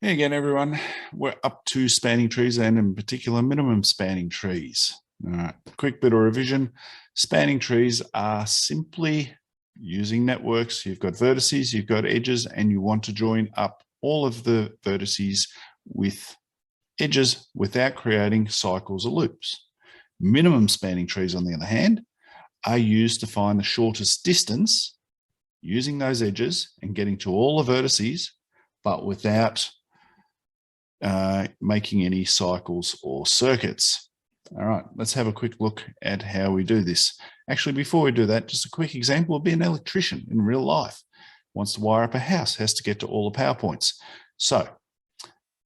Hey again, everyone. We're up to spanning trees and in particular minimum spanning trees. All right, quick bit of revision. Spanning trees are simply using networks. You've got vertices, you've got edges, and you want to join up all of the vertices with edges without creating cycles or loops. Minimum spanning trees, on the other hand, are used to find the shortest distance using those edges and getting to all the vertices, but without making any cycles or circuits. All right, let's have a quick look at how we do this. Actually, before we do that, just a quick example would be an electrician in real life. Wants to wire up a house, has to get to all the power points. So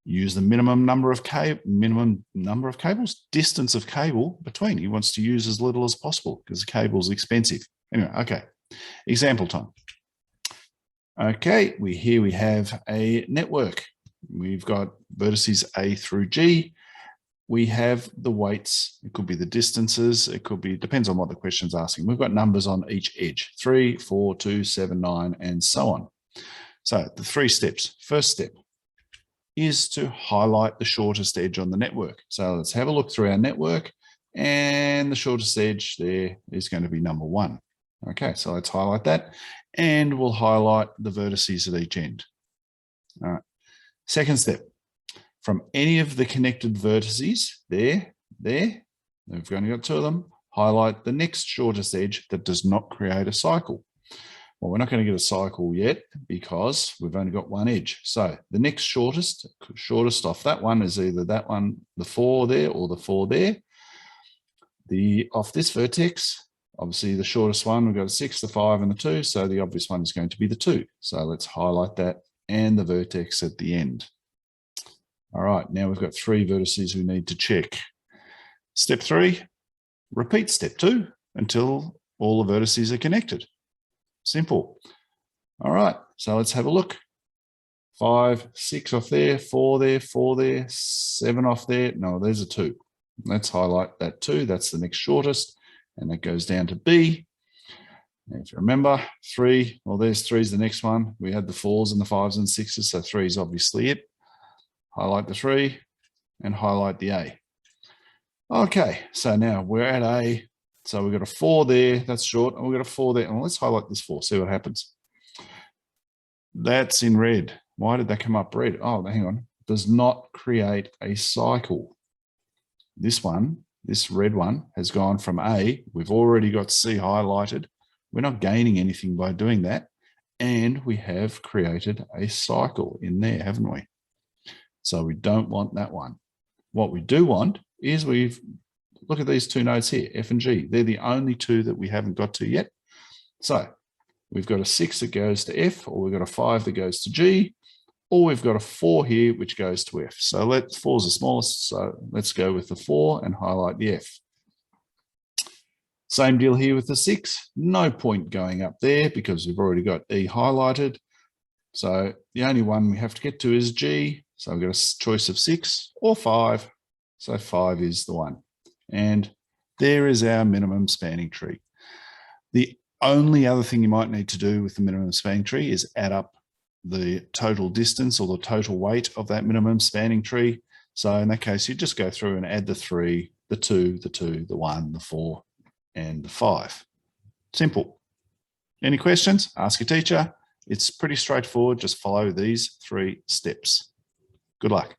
use the minimum number of cables, distance of cable between. He wants to use as little as possible because the cable is expensive. Anyway, okay, example time. Okay, here we have a network. We've got vertices A through G. We have the weights. It could be the distances. It could be, depends on what the question's asking. We've got numbers on each edge, 3, 4, 2, 7, 9, and so on. So the 3 steps. First step is to highlight the shortest edge on the network. So let's have a look through our network, and the shortest edge there is going to be number 1. Okay, so let's highlight that, and we'll highlight the vertices at each end. All right. Second step, from any of the connected vertices, there, we've only got 2 of them, highlight the next shortest edge that does not create a cycle. Well, we're not going to get a cycle yet because we've only got 1 edge. So the next shortest off that one is either that one, the 4 there, or the 4 there. Off this vertex, obviously the shortest one, we've got a 6, the 5, and the 2. So the obvious one is going to be the 2. So let's highlight that and the vertex at the end. All right, now we've got 3 vertices we need to check. Step 3, repeat step 2 until all the vertices are connected. Simple. All right, so let's have a look. 5, 6 off there, 4 there, 4 there, 7 off there. No, there's a 2. Let's highlight that 2. That's the next shortest, and that goes down to B. And if you remember, 3, well, there's 3 is the next one. We had the 4s and the 5s and 6s, so 3 is obviously it. Highlight the 3 and highlight the A. Okay, so now we're at A. So we've got a 4 there, that's short, and we've got a 4 there. And let's highlight this 4, see what happens. That's in red. Why did that come up red? Oh, hang on. Does not create a cycle. This one, this red one, has gone from A. We've already got C highlighted. We're not gaining anything by doing that. And we have created a cycle in there, haven't we? So we don't want that one. What we do want is look at these 2 nodes here, F and G. They're the only 2 that we haven't got to yet. So we've got a 6 that goes to F, or we've got a 5 that goes to G, or we've got a 4 here which goes to F. So 4 is the smallest, so let's go with the 4 and highlight the F. Same deal here with the 6. No point going up there because we've already got E highlighted. So the only one we have to get to is G. So we've got a choice of 6 or 5. So 5 is the one. And there is our minimum spanning tree. The only other thing you might need to do with the minimum spanning tree is add up the total distance or the total weight of that minimum spanning tree. So in that case, you just go through and add the 3, the 2, the 1, the 4, and the 5. Simple. Any questions? Ask your teacher. It's pretty straightforward. Just follow these 3 steps. Good luck.